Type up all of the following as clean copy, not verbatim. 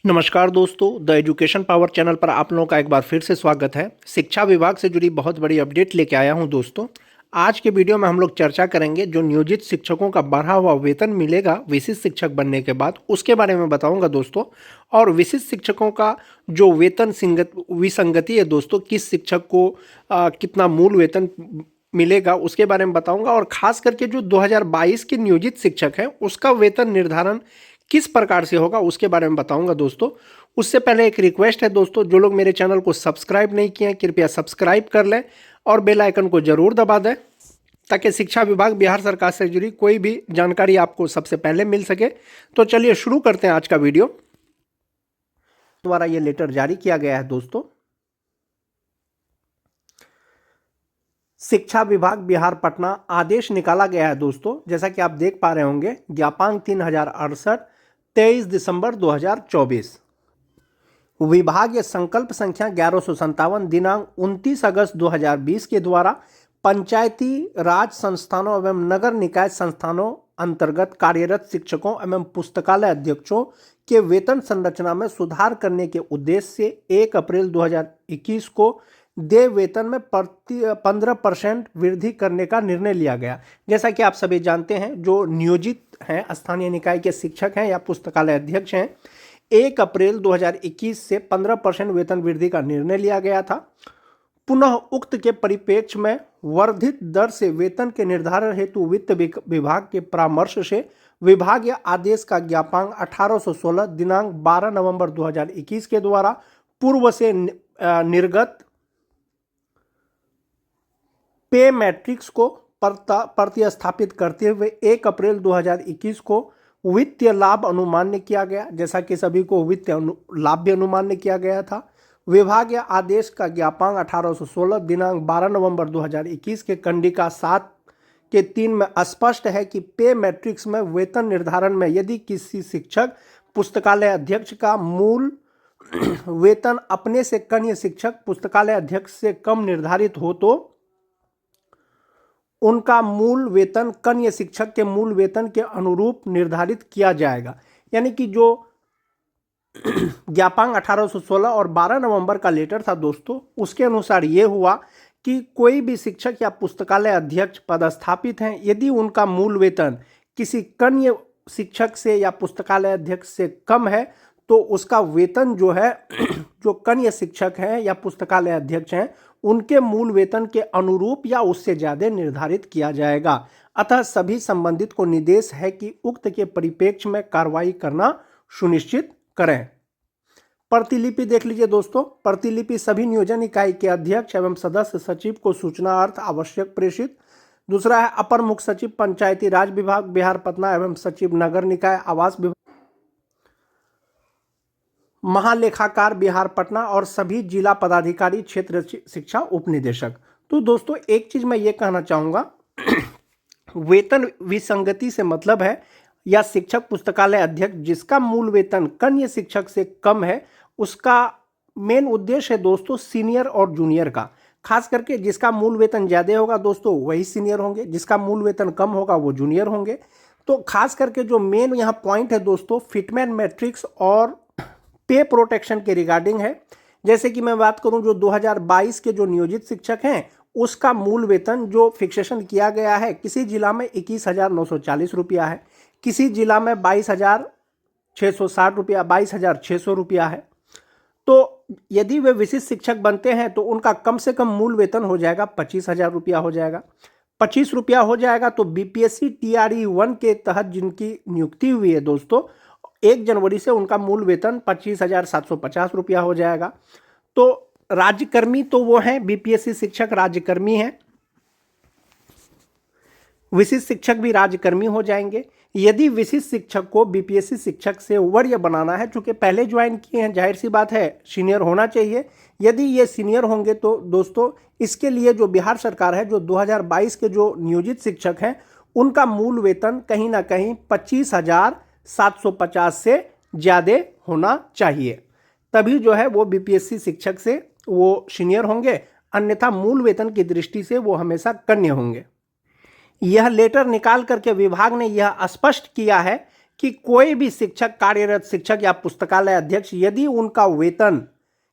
नमस्कार दोस्तों, the education power channel पर आप लोगों का एक बार फिर से स्वागत है। शिक्षा विभाग से जुड़ी बहुत बड़ी अपडेट लेके आया हूं दोस्तों। आज के वीडियो में हम लोग चर्चा करेंगे जो नियोजित शिक्षकों का बढ़ा हुआ वेतन मिलेगा विशिष्ट शिक्षक बनने के बाद, उसके बारे में बताऊंगा दोस्तों। और विशिष्ट शिक्षकों का जो वेतन विसंगति है दोस्तों, किस शिक्षक को कितना मूल वेतन मिलेगा उसके बारे में बताऊंगा। और खास करके जो 2022 के नियोजित शिक्षक हैं उसका वेतन निर्धारण किस प्रकार से होगा उसके बारे में बताऊंगा दोस्तों। उससे पहले एक रिक्वेस्ट है दोस्तों, जो लोग मेरे चैनल को सब्सक्राइब नहीं किए हैं कृपया सब्सक्राइब कर लें और बेल आइकन को जरूर दबा दें ताकि शिक्षा विभाग बिहार सरकार से जुड़ी कोई भी जानकारी आपको सबसे पहले मिल सके। तो चलिए शुरू करते हैं आज का वीडियो। द्वारा ये लेटर जारी किया गया है दोस्तों। शिक्षा विभाग बिहार पटना आदेश निकाला गया है दोस्तों, जैसा कि आप देख पा रहे होंगे। ज्ञापांक 3068 23 दिसंबर 2024। विभागीय संकल्प संख्या 1157 दिनांक 29 अगस्त 2020 के द्वारा पंचायती राज संस्थानों एवं नगर निकाय संस्थानों अंतर्गत कार्यरत शिक्षकों एवं पुस्तकालय अध्यक्षों के वेतन संरचना में सुधार करने के उद्देश्य से 1 अप्रैल 2021 को देय वेतन में 15% वृद्धि करने का निर्णय लिया गया। जैसा कि आप सभी जानते हैं, जो नियोजित हैं स्थानीय निकाय के शिक्षक हैं या पुस्तकालय अध्यक्ष हैं, 1 अप्रैल 2021 से 15% वेतन वृद्धि का निर्णय लिया गया था। पुनः उक्त के परिप्रेक्ष्य में वर्धित दर से वेतन के निर्धारण हेतु वित्त विभाग के परामर्श से विभागीय आदेश का ज्ञापांक 1816 दिनांक 12 नवंबर 2021 के द्वारा पूर्व से निर्गत पे मैट्रिक्स को प्रतिस्थापित करते हुए 1 अप्रैल 2021 को वित्तीय लाभ अनुमान्य किया गया। जैसा कि सभी को वित्तीय लाभ भी अनुमान्य किया गया था। विभागीय आदेश का ज्ञापांक 1816 दिनांक 12 नवंबर 2021 के कंडिका 7 के 3 में स्पष्ट है कि पे मैट्रिक्स में वेतन निर्धारण में यदि किसी शिक्षक पुस्तकालय अध्यक्ष का मूल वेतन अपने से कनिष्ठ शिक्षक पुस्तकालय अध्यक्ष से कम निर्धारित हो तो उनका मूल वेतन कन्या शिक्षक के मूल वेतन के अनुरूप निर्धारित किया जाएगा। यानी कि जो ज्ञापांक 1816 और 12 नवंबर का लेटर था दोस्तों, उसके अनुसार ये हुआ कि कोई भी शिक्षक या पुस्तकालय अध्यक्ष पदस्थापित हैं, यदि उनका मूल वेतन किसी कन्या शिक्षक से या पुस्तकालय अध्यक्ष से कम है तो उसका वेतन जो है जो कन्या शिक्षक हैं या पुस्तकालय अध्यक्ष हैं उनके मूल वेतन के अनुरूप या उससे ज़्यादा निर्धारित किया जाएगा। अतः सभी संबंधित को निर्देश है कि उक्त के परिप्रेक्ष्य में कार्रवाई करना सुनिश्चित करें। प्रतिलिपि देख लीजिए दोस्तों। प्रतिलिपि सभी नियोजन इकाई के अध्यक्ष एवं सदस्य सचिव को सूचना अर्थ आवश्यक प्रेषित। दूसरा है अपर मुख्य सचिव पंचायती राज विभाग बिहार पटना एवं सचिव नगर निकाय आवास विभाग, महालेखाकार बिहार पटना और सभी जिला पदाधिकारी क्षेत्र शिक्षा उपनिदेशक। तो दोस्तों एक चीज मैं ये कहना चाहूँगा, वेतन विसंगति से मतलब है या शिक्षक पुस्तकालय अध्यक्ष जिसका मूल वेतन कन्या शिक्षक से कम है उसका मेन उद्देश्य है दोस्तों सीनियर और जूनियर का। खास करके जिसका मूल वेतन ज़्यादा होगा दोस्तों वही सीनियर होंगे, जिसका मूल वेतन कम होगा वो जूनियर होंगे। तो खास करके जो मेन यहाँ पॉइंट है दोस्तों फिटमेन मैट्रिक्स और पे प्रोटेक्शन के रिगार्डिंग है। जैसे कि मैं बात करूं जो 2022 के जो नियोजित शिक्षक हैं उसका मूल वेतन जो फिक्सेशन किया गया है, किसी जिला में 21,940 रुपया है, किसी जिला में 22,660 रुपया 22,600 रुपया है। तो यदि वे विशिष्ट शिक्षक बनते हैं तो उनका कम से कम मूल वेतन हो जाएगा 25,000 रुपया हो जाएगा। 25 रुपया हो जाएगा तो बीपीएससी TRE 1 के तहत जिनकी नियुक्ति हुई है दोस्तों 1 जनवरी से उनका मूल वेतन 25,750 रुपया हो जाएगा। तो राज्यकर्मी तो वो हैं, बीपीएससी शिक्षक राज्यकर्मी हैं, विशिष्ट शिक्षक भी राज्यकर्मी हो जाएंगे। यदि विशिष्ट शिक्षक को बीपीएससी शिक्षक से वरीय बनाना है, चूंकि पहले ज्वाइन किए हैं जाहिर सी बात है सीनियर होना चाहिए। यदि ये सीनियर होंगे तो दोस्तों इसके लिए जो बिहार सरकार है जो 2022 के जो नियोजित शिक्षक हैं उनका मूल वेतन कहीं ना कहीं 25,750 से ज़्यादा होना चाहिए, तभी जो है वो बीपीएससी शिक्षक से वो सीनियर होंगे, अन्यथा मूल वेतन की दृष्टि से वो हमेशा कन्या होंगे। यह लेटर निकाल करके विभाग ने यह स्पष्ट किया है कि कोई भी शिक्षक, कार्यरत शिक्षक या पुस्तकालय अध्यक्ष यदि उनका वेतन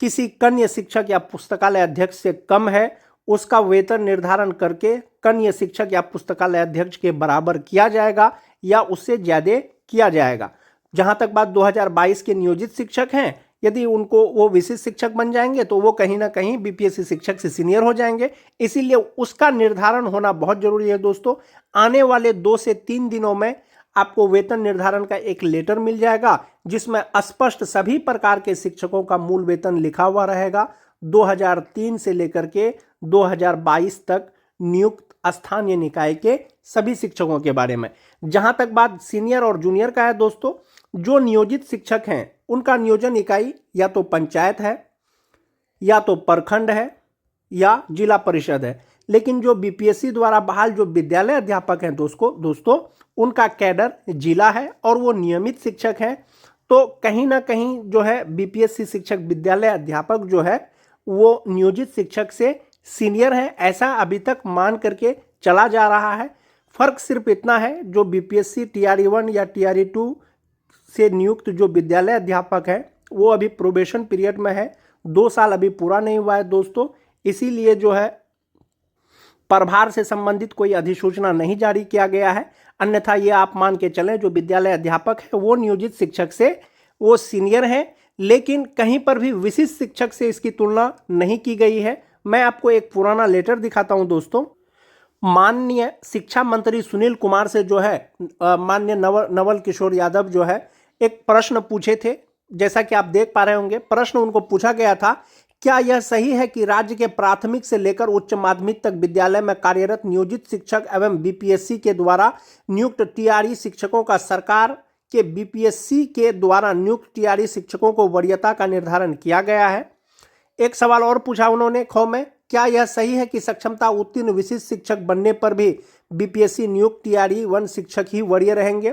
किसी कन्या शिक्षक या पुस्तकालय अध्यक्ष से कम है, उसका वेतन निर्धारण करके कन्या शिक्षक या पुस्तकालय अध्यक्ष के बराबर किया जाएगा या उससे ज़्यादा किया जाएगा। जहां तक बात 2022 के नियोजित शिक्षक हैं, यदि उनको वो विशिष्ट शिक्षक बन जाएंगे तो वो कहीं ना कहीं बीपीएससी शिक्षक से सीनियर हो जाएंगे, इसीलिए उसका निर्धारण होना बहुत जरूरी है दोस्तों। आने वाले 2 से 3 दिनों में आपको वेतन निर्धारण का एक लेटर मिल जाएगा जिसमें स्पष्ट सभी प्रकार के शिक्षकों का मूल वेतन लिखा हुआ रहेगा, 2003 से लेकर के 2022 तक नियुक्त स्थानीय निकाय के सभी शिक्षकों के बारे में। जहां तक बात सीनियर और जूनियर का है दोस्तों, जो नियोजित शिक्षक हैं उनका नियोजन इकाई या तो पंचायत है, या तो प्रखंड है, या जिला परिषद है। लेकिन जो बीपीएससी द्वारा बहाल जो विद्यालय अध्यापक हैं दोस्तों उनका कैडर जिला है और वो नियमित शिक्षक हैं। तो कहीं ना कहीं जो है बीपीएससी शिक्षक विद्यालय अध्यापक जो है वो नियोजित शिक्षक से सीनियर है, ऐसा अभी तक मान करके चला जा रहा है। फर्क सिर्फ इतना है, जो बीपीएससी टीआरई 1 या टीआरई 2 से नियुक्त जो विद्यालय अध्यापक है वो अभी प्रोबेशन पीरियड में है, 2 साल अभी पूरा नहीं हुआ है दोस्तों, इसीलिए जो है प्रभार से संबंधित कोई अधिसूचना नहीं जारी किया गया है। अन्यथा ये आप मान के चलें जो विद्यालय अध्यापक है वो नियोजित शिक्षक से वो सीनियर हैं, लेकिन कहीं पर भी विशिष्ट शिक्षक से इसकी तुलना नहीं की गई है। मैं आपको एक पुराना लेटर दिखाता हूं दोस्तों। माननीय शिक्षा मंत्री सुनील कुमार से जो है माननीय नवल किशोर यादव जो है एक प्रश्न पूछे थे। जैसा कि आप देख पा रहे होंगे, प्रश्न उनको पूछा गया था, क्या यह सही है कि राज्य के प्राथमिक से लेकर उच्च माध्यमिक तक विद्यालय में कार्यरत नियोजित शिक्षक एवं बीपीएससी के द्वारा नियुक्त टीआरई शिक्षकों का सरकार के बीपीएससी के द्वारा नियुक्त टीआरई शिक्षकों को वरीयता का निर्धारण किया गया है? एक सवाल और पूछा उन्होंने ख में, क्या यह सही है कि सक्षमता उत्तीर्ण विशिष्ट शिक्षक बनने पर भी बीपीएससी नियुक्त टीआरई 1 शिक्षक ही वरीय रहेंगे?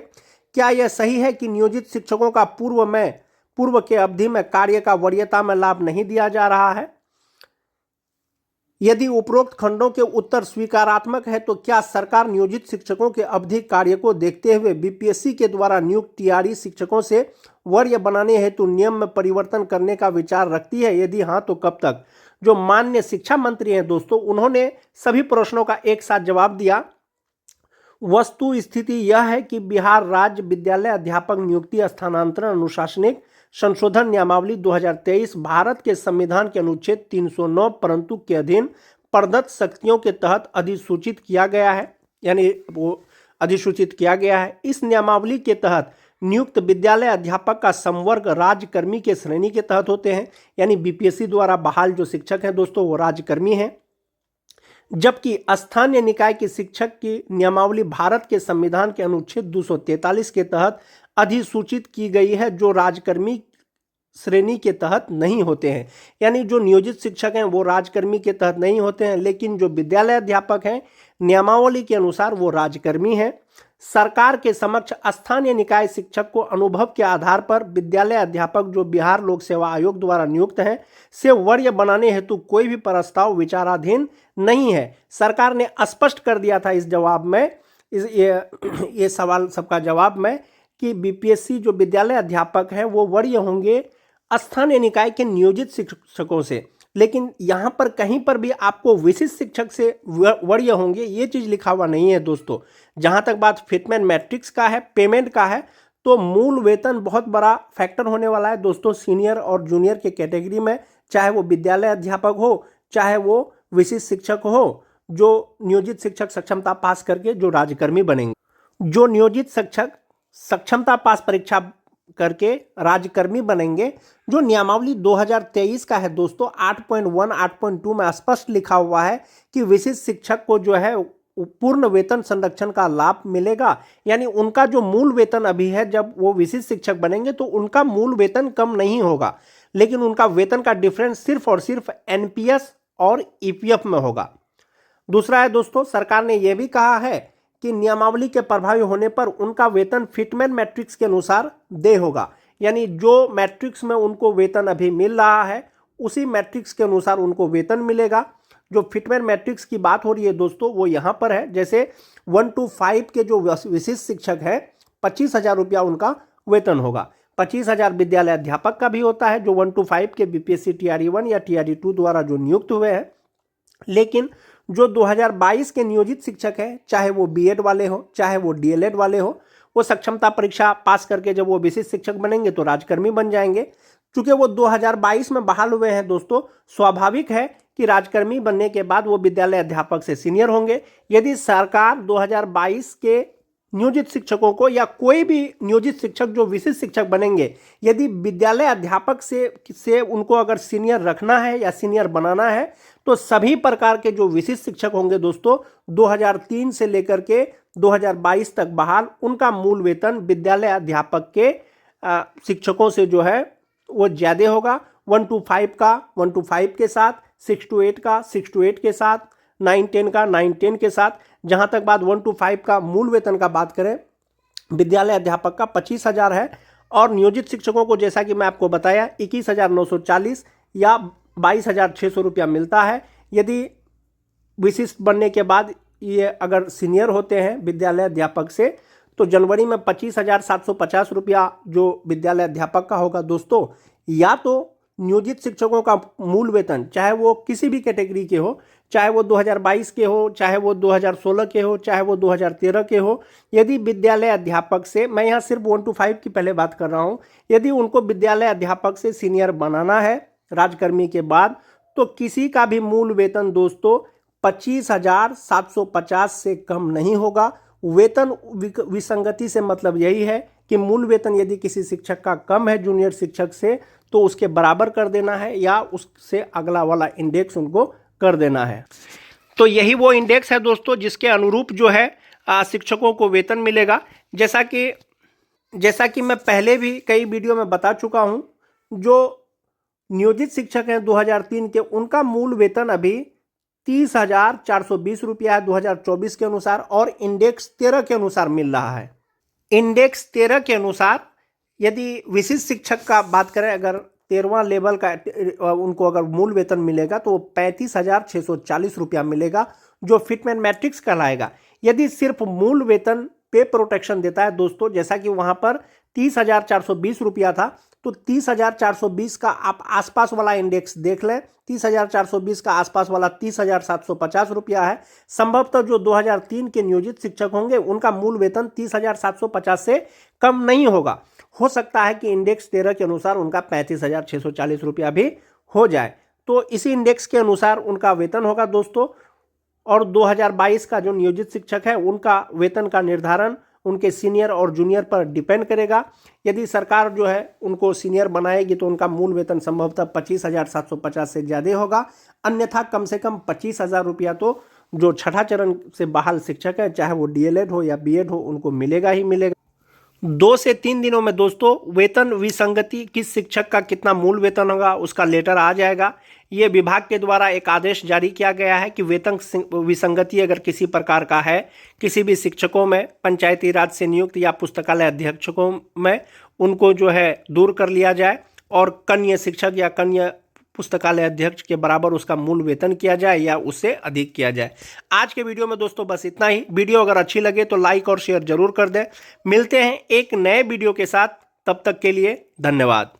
क्या यह सही है कि नियोजित शिक्षकों का पूर्व के अवधि में कार्य का वरीयता में लाभ नहीं दिया जा रहा है? यदि उपरोक्त खंडों के उत्तर स्वीकारात्मक है तो क्या सरकार नियोजित शिक्षकों के अवधि कार्य को देखते हुए बीपीएससी के द्वारा नियुक्त टीआरई शिक्षकों से वरीय बनाने हेतु नियम में परिवर्तन करने का विचार रखती है? यदि हाँ तो कब तक? जो माननीय शिक्षा मंत्री हैं दोस्तों, उन्होंने सभी प्रश्नों का एक साथ जवाब दिया। वस्तु स्थिति यह है कि बिहार राज्य विद्यालय अध्यापक नियुक्ति स्थानांतरण अनुशासनिक संशोधन नियमावली 2023 भारत के संविधान के अनुच्छेद 309 परंतु के अधीन प्रदत्त शक्तियों के तहत अधिसूचित किया गया है, यानी वो अधिसूचित किया गया है। इस नियमावली के तहत नियुक्त विद्यालय अध्यापक का संवर्ग राज्यकर्मी के श्रेणी के तहत होते हैं, यानी बीपीएससी द्वारा बहाल जो शिक्षक हैं दोस्तों वो राज्यकर्मी हैं, जबकि स्थानीय निकाय के शिक्षक की नियमावली भारत के संविधान के अनुच्छेद 243 के तहत अधिसूचित की गई है, जो राजकर्मी श्रेणी के तहत नहीं होते हैं। यानी जो नियोजित शिक्षक हैं वो राजकर्मी के तहत नहीं होते हैं, लेकिन जो विद्यालय अध्यापक हैं नियमावली के अनुसार वो राजकर्मी हैं। सरकार के समक्ष स्थानीय निकाय शिक्षक को अनुभव के आधार पर विद्यालय अध्यापक जो बिहार लोक सेवा आयोग द्वारा नियुक्त हैं से वरीय बनाने हेतु कोई भी प्रस्ताव विचाराधीन नहीं है। सरकार ने स्पष्ट कर दिया था इस जवाब में, ये सवाल सबका जवाब में, कि बीपीएससी जो विद्यालय अध्यापक हैं वो वरीय होंगे स्थानीय निकाय के नियोजित शिक्षकों से, लेकिन यहाँ पर कहीं पर भी आपको विशिष्ट शिक्षक से वरीय होंगे ये चीज़ लिखा हुआ नहीं है दोस्तों। जहाँ तक बात फिटमेंट मैट्रिक्स का है, पेमेंट का है, तो मूल वेतन बहुत बड़ा फैक्टर होने वाला है दोस्तों सीनियर और जूनियर के कैटेगरी में, चाहे वो विद्यालय अध्यापक हो चाहे वो विशिष्ट शिक्षक हो, जो नियोजित शिक्षक सक्षमता पास करके जो राज्यकर्मी बनेंगे। जो नियोजित शिक्षक सक्षमता पास परीक्षा करके राज्यकर्मी बनेंगे, जो नियमावली 2023 का है दोस्तों 8.1 8.2 में स्पष्ट लिखा हुआ है कि विशिष्ट शिक्षक को जो है पूर्ण वेतन संरक्षण का लाभ मिलेगा। यानी उनका जो मूल वेतन अभी है, जब वो विशिष्ट शिक्षक बनेंगे तो उनका मूल वेतन कम नहीं होगा, लेकिन उनका वेतन का डिफरेंस सिर्फ और सिर्फ एनपीएस और ईपीएफ में होगा। दूसरा है दोस्तों, सरकार ने यह भी कहा है कि नियमावली के प्रभावी होने पर उनका वेतन फिटमेंट मैट्रिक्स के अनुसार दे होगा। यानी जो मैट्रिक्स में उनको वेतन अभी मिल रहा है उसी मैट्रिक्स के अनुसार उनको वेतन मिलेगा। जो फिटमेंट मैट्रिक्स की बात हो रही है दोस्तों वो यहाँ पर है, जैसे 1 to 5 के जो विशिष्ट शिक्षक हैं 25,000 रुपया उनका वेतन होगा। 25,000 विद्यालय अध्यापक का भी होता है जो 1 to 5 के बीपीएससी टीआरई 1 या टीआरई 2 द्वारा जो नियुक्त हुए हैं। लेकिन जो 2022 के नियोजित शिक्षक हैं, चाहे वो बीएड वाले हो चाहे वो डीएलएड वाले हो, वो सक्षमता परीक्षा पास करके जब वो विशिष्ट शिक्षक बनेंगे तो राजकर्मी बन जाएंगे। चूंकि वो 2022 में बहाल हुए हैं दोस्तों, स्वाभाविक है कि राजकर्मी बनने के बाद वो विद्यालय अध्यापक से सीनियर होंगे। यदि सरकार 2022 के नियोजित शिक्षकों को या कोई भी नियोजित शिक्षक जो विशिष्ट शिक्षक बनेंगे, यदि विद्यालय अध्यापक से उनको अगर सीनियर रखना है या सीनियर बनाना है तो सभी प्रकार के जो विशिष्ट शिक्षक होंगे दोस्तों 2003 से लेकर के 2022 तक बहाल, उनका मूल वेतन विद्यालय अध्यापक के शिक्षकों से जो है वो ज़्यादा होगा। 1 to 5 का 1 to 5 के साथ, 6 to 8 का 6 to 8 के साथ, 9-10 का 9-10 के साथ। जहाँ तक बात 1 to 5 का मूल वेतन का बात करें, विद्यालय अध्यापक का 25,000 है और नियोजित शिक्षकों को जैसा कि मैं आपको बताया 21,940 या 22,600 रुपया मिलता है। यदि विशिष्ट बनने के बाद ये अगर सीनियर होते हैं विद्यालय अध्यापक से तो जनवरी में 25,750 रुपया जो विद्यालय अध्यापक का होगा दोस्तों। या तो नियोजित शिक्षकों का मूल वेतन चाहे वो किसी भी कैटेगरी के हो, चाहे वो 2022 के हो, चाहे वो 2016 के हो, चाहे वो 2013 के हो, यदि विद्यालय अध्यापक से, मैं यहाँ सिर्फ 1 to 5 की पहले बात कर रहा हूँ, यदि उनको विद्यालय अध्यापक से सीनियर बनाना है राजकर्मी के बाद तो किसी का भी मूल वेतन दोस्तों 25,750 से कम नहीं होगा। वेतन विसंगति से मतलब यही है कि मूल वेतन यदि किसी शिक्षक का कम है जूनियर शिक्षक से तो उसके बराबर कर देना है या उससे अगला वाला इंडेक्स उनको कर देना है। तो यही वो इंडेक्स है दोस्तों जिसके अनुरूप जो है शिक्षकों को वेतन मिलेगा। जैसा कि मैं पहले भी कई वीडियो में बता चुका हूं, जो नियोजित शिक्षक हैं 2003 के, उनका मूल वेतन अभी 30,420 रुपया है 2024 के अनुसार और इंडेक्स 13 के अनुसार मिल रहा है। इंडेक्स 13 के अनुसार यदि विशिष्ट शिक्षक का बात करें, अगर 13वां लेवल का उनको अगर मूल वेतन मिलेगा तो 35,640 रुपया मिलेगा जो फिटमैन मैट्रिक्स कहलाएगा। यदि सिर्फ मूल वेतन पे प्रोटेक्शन देता है दोस्तों, जैसा कि वहां पर 30,420 रुपया था, तो 30,420 का आप आसपास वाला इंडेक्स देख लें। 30,420 का आसपास वाला 30,750 रुपया है। संभवतः जो 2003 के नियोजित शिक्षक होंगे उनका मूल वेतन 30,750 से कम नहीं होगा। हो सकता है कि इंडेक्स 13 के अनुसार उनका 35,640 रुपया भी हो जाए। तो इसी इंडेक्स के अनुसार उनका वेतन होगा दोस्तों। और 2022 का जो नियोजित शिक्षक है उनका वेतन का निर्धारण उनके सीनियर और जूनियर पर डिपेंड करेगा। यदि सरकार जो है उनको सीनियर बनाएगी तो उनका मूल वेतन संभवतः 25,750 से ज़्यादा होगा, अन्यथा कम से कम 25,000 रुपया तो जो छठा चरण से बहाल शिक्षक है, चाहे वो डीएलएड हो या बीएड हो, उनको मिलेगा ही मिलेगा। 2 से 3 दिनों में दोस्तों वेतन विसंगति, किस शिक्षक का कितना मूल वेतन होगा उसका लेटर आ जाएगा। ये विभाग के द्वारा एक आदेश जारी किया गया है कि वेतन विसंगति अगर किसी प्रकार का है किसी भी शिक्षकों में, पंचायती राज से नियुक्त या पुस्तकालय अध्यक्षकों में, उनको जो है दूर कर लिया जाए और कन्या शिक्षक या कन्या पुस्तकालय अध्यक्ष के बराबर उसका मूल वेतन किया जाए या उससे अधिक किया जाए। आज के वीडियो में दोस्तों बस इतना ही। वीडियो अगर अच्छी लगे तो लाइक और शेयर जरूर कर दें। मिलते हैं एक नए वीडियो के साथ, तब तक के लिए धन्यवाद।